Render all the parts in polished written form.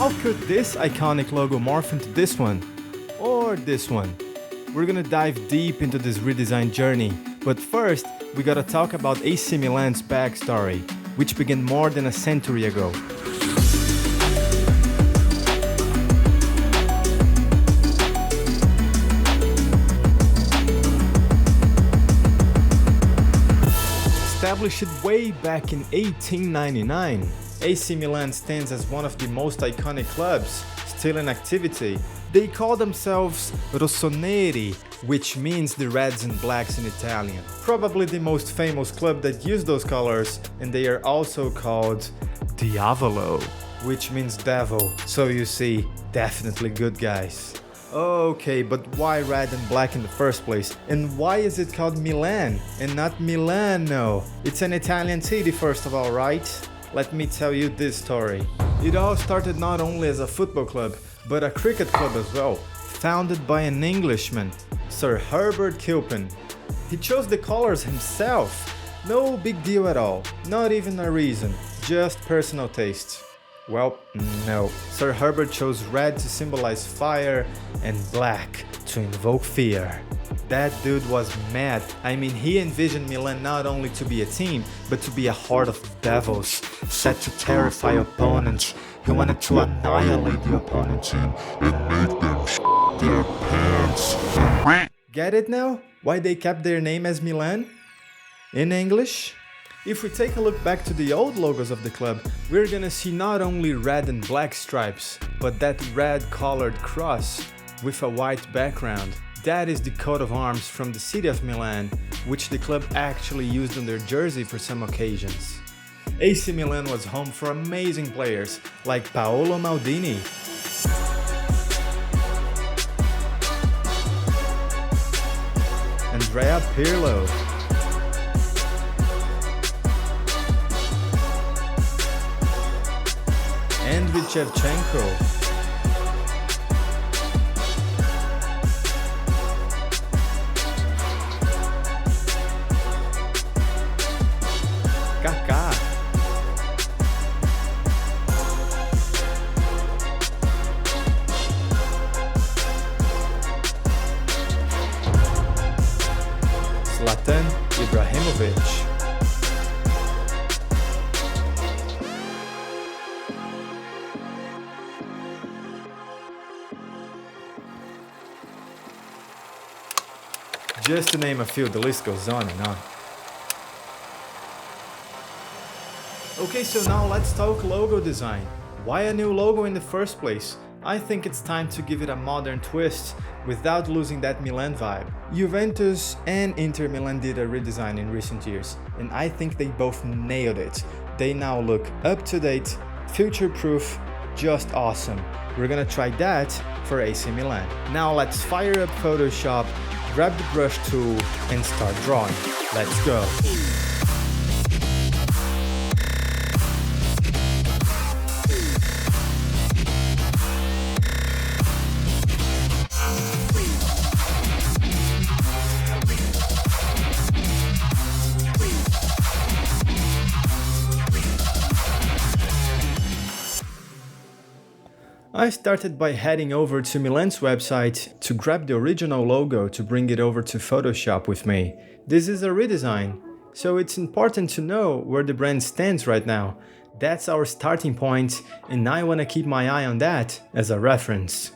how could this iconic logo morph into this one? Or this one? We're gonna dive deep into this redesign journey, but first, we gotta talk about AC Milan's backstory, which began more than a century ago. Established way back in 1899, AC Milan stands as one of the most iconic clubs still in activity. They call themselves Rossoneri, which means the reds and blacks in Italian. Probably the most famous club that use those colors, and they are also called Diavolo, which means devil. So you see, definitely good guys. Okay, but why red and black in the first place? And why is it called Milan and not Milano? It's an Italian city first of all, right? Let me tell you this story. It all started not only as a football club, but a cricket club as well, founded by an Englishman, Sir Herbert Kilpin. He chose the colors himself. No big deal at all, not even a reason, just personal taste. Well, no. Sir Herbert chose red to symbolize fire and black to invoke fear. That dude was mad. I mean, he envisioned Milan not only to be a team, but to be a horde of devils, set to terrify opponents. He wanted to annihilate the opponent team and make them shit their pants. Get it now? Why they kept their name as Milan? In English? If we take a look back to the old logos of the club, we're gonna see not only red and black stripes, but that red colored cross with a white background. That is the coat of arms from the city of Milan, which the club actually used on their jersey for some occasions. AC Milan was home for amazing players like Paolo Maldini, Andrea Pirlo, Andriy Shevchenko, Kaká, Zlatan Ibrahimovic, just to name a few, the list goes on and on. Okay, so now let's talk logo design. Why a new logo in the first place? I think it's time to give it a modern twist without losing that Milan vibe. Juventus and Inter Milan did a redesign in recent years, and I think they both nailed it. They now look up to date, future-proof, just awesome. We're gonna try that for AC Milan. Now let's fire up Photoshop, grab the brush tool, and start drawing. Let's go! I started by heading over to Milan's website to grab the original logo to bring it over to Photoshop with me. This is a redesign, so it's important to know where the brand stands right now. That's our starting point, and I want to keep my eye on that as a reference.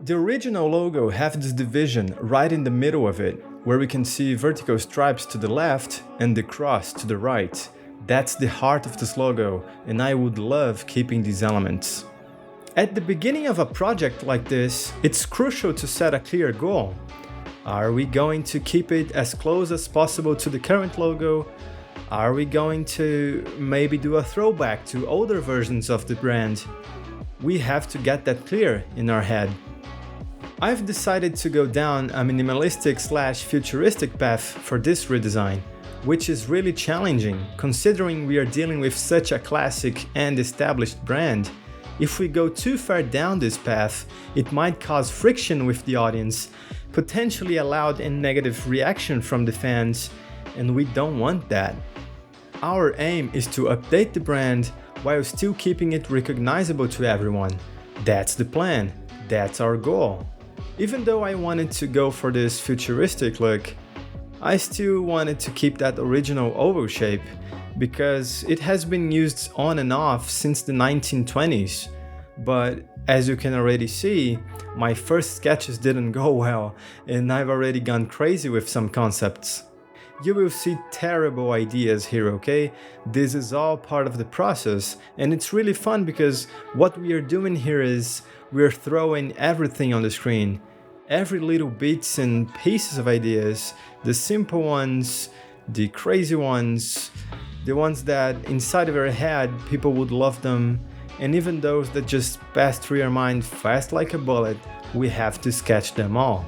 The original logo has this division right in the middle of it, where we can see vertical stripes to the left and the cross to the right. That's the heart of this logo, and I would love keeping these elements. At the beginning of a project like this, it's crucial to set a clear goal. Are we going to keep it as close as possible to the current logo? Are we going to maybe do a throwback to older versions of the brand? We have to get that clear in our head. I've decided to go down a minimalistic/futuristic path for this redesign, which is really challenging considering we are dealing with such a classic and established brand. If we go too far down this path, it might cause friction with the audience, potentially a loud and negative reaction from the fans, and we don't want that. Our aim is to update the brand while still keeping it recognizable to everyone. That's the plan, that's our goal. Even though I wanted to go for this futuristic look, I still wanted to keep that original oval shape because it has been used on and off since the 1920s. But as you can already see, my first sketches didn't go well and I've already gone crazy with some concepts. You will see terrible ideas here, okay? This is all part of the process and it's really fun because what we are doing here is we're throwing everything on the screen. Every little bits and pieces of ideas, the simple ones, the crazy ones, the ones that inside of your head people would love them, and even those that just pass through your mind fast like a bullet, we have to sketch them all.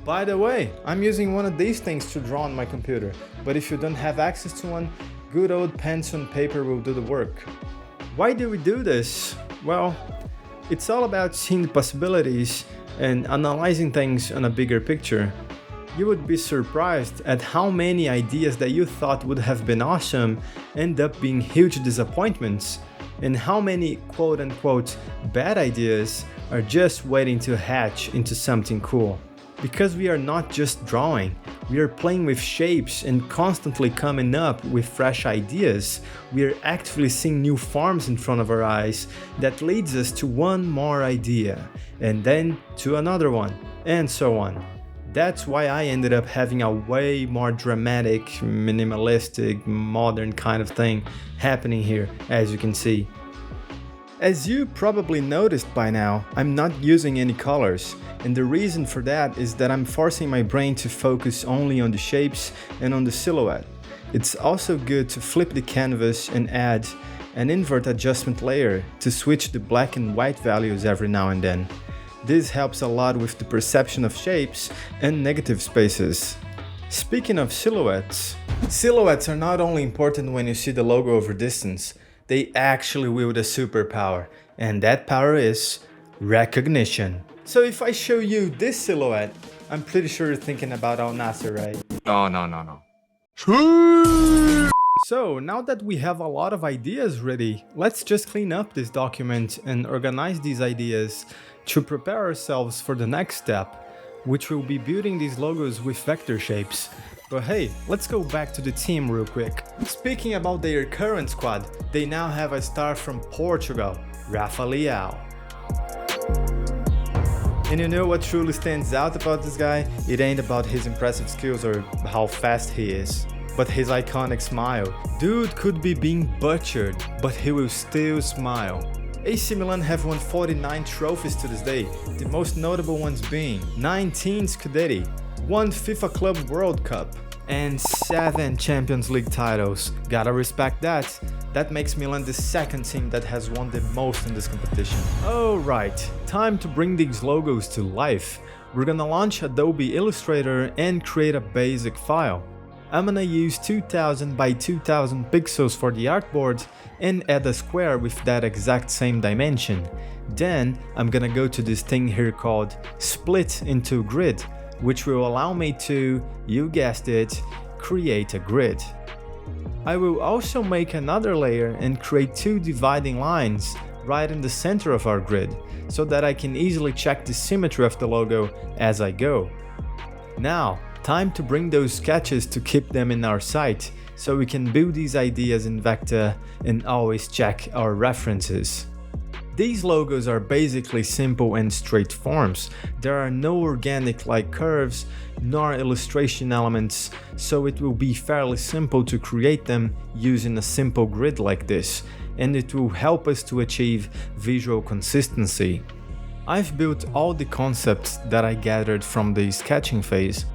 By the way, I'm using one of these things to draw on my computer, but if you don't have access to one, good old pencil and paper will do the work. Why do we do this? Well, it's all about seeing the possibilities and analyzing things on a bigger picture. You would be surprised at how many ideas that you thought would have been awesome end up being huge disappointments, and how many quote-unquote bad ideas are just waiting to hatch into something cool. Because we are not just drawing, we are playing with shapes and constantly coming up with fresh ideas. We are actively seeing new forms in front of our eyes that leads us to one more idea, and then to another one, and so on. That's why I ended up having a way more dramatic, minimalistic, modern kind of thing happening here, as you can see. As you probably noticed by now, I'm not using any colors, and the reason for that is that I'm forcing my brain to focus only on the shapes and on the silhouette. It's also good to flip the canvas and add an invert adjustment layer to switch the black and white values every now and then. This helps a lot with the perception of shapes and negative spaces. Speaking of silhouettes, silhouettes are not only important when you see the logo over distance, they actually wield a superpower, and that power is recognition. So if I show you this silhouette, I'm pretty sure you're thinking about Al Nasser, right? No. So now that we have a lot of ideas ready, let's just clean up this document and organize these ideas to prepare ourselves for the next step, which will be building these logos with vector shapes. But hey, let's go back to the team real quick. Speaking about their current squad, they now have a star from Portugal, Rafael. And you know what truly stands out about this guy? It ain't about his impressive skills or how fast he is, but his iconic smile. Dude could be being butchered, but he will still smile. AC Milan have won 49 trophies to this day, the most notable ones being 19 Scudetti, 1 FIFA Club World Cup, and 7 Champions League titles. Gotta respect that. That makes Milan the second team that has won the most in this competition. Alright, time to bring these logos to life. We're gonna launch Adobe Illustrator and create a basic file. I'm gonna use 2000 by 2000 pixels for the artboard and add a square with that exact same dimension. Then I'm gonna go to this thing here called Split into Grid, which will allow me to, you guessed it, create a grid. I will also make another layer and create 2 dividing lines right in the center of our grid, so that I can easily check the symmetry of the logo as I go. Now, time to bring those sketches to keep them in our sight, so we can build these ideas in vector and always check our references. These logos are basically simple and straight forms. There are no organic like curves nor illustration elements, so it will be fairly simple to create them using a simple grid like this, and it will help us to achieve visual consistency. I've built all the concepts that I gathered from the sketching phase,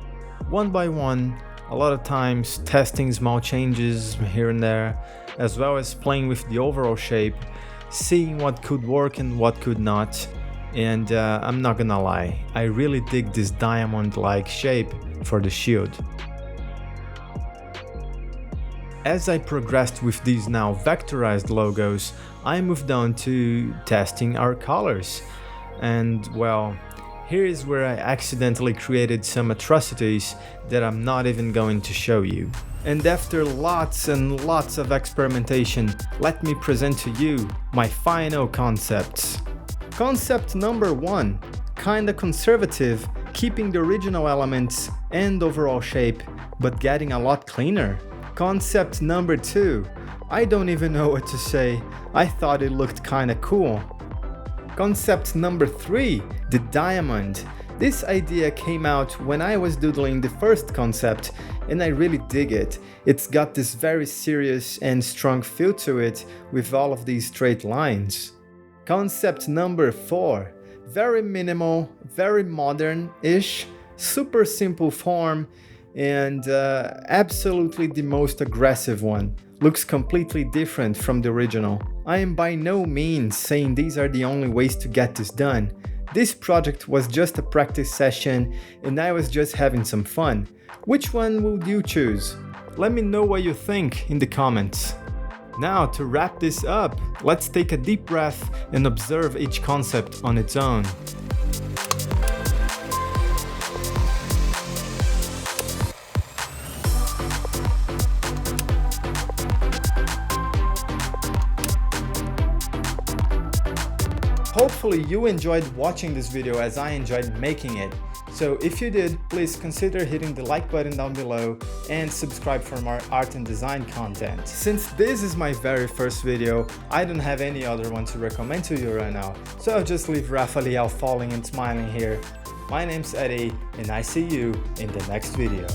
one by one, a lot of times testing small changes here and there, as well as playing with the overall shape, seeing what could work and what could not. And I'm not gonna lie, I really dig this diamond-like shape for the shield. As I progressed with these now vectorized logos, I moved on to testing our colors. And well, here is where I accidentally created some atrocities that I'm not even going to show you. And after lots and lots of experimentation, let me present to you my final concepts. Concept number 1, kinda conservative, keeping the original elements and overall shape, but getting a lot cleaner. Concept number 2, I don't even know what to say, I thought it looked kinda cool. Concept number 3, the diamond. This idea came out when I was doodling the first concept, and I really dig it. It's got this very serious and strong feel to it with all of these straight lines. Concept number 4, very minimal, very modern-ish, super simple form, and absolutely the most aggressive one. Looks completely different from the original. I am by no means saying these are the only ways to get this done. This project was just a practice session and I was just having some fun. Which one would you choose? Let me know what you think in the comments. Now, to wrap this up, let's take a deep breath and observe each concept on its own. Hopefully you enjoyed watching this video as I enjoyed making it. So if you did, please consider hitting the like button down below and subscribe for more art and design content. Since this is my very first video, I don't have any other one to recommend to you right now, so I'll just leave Raphael falling and smiling here. My name's Eddie, and I see you in the next video.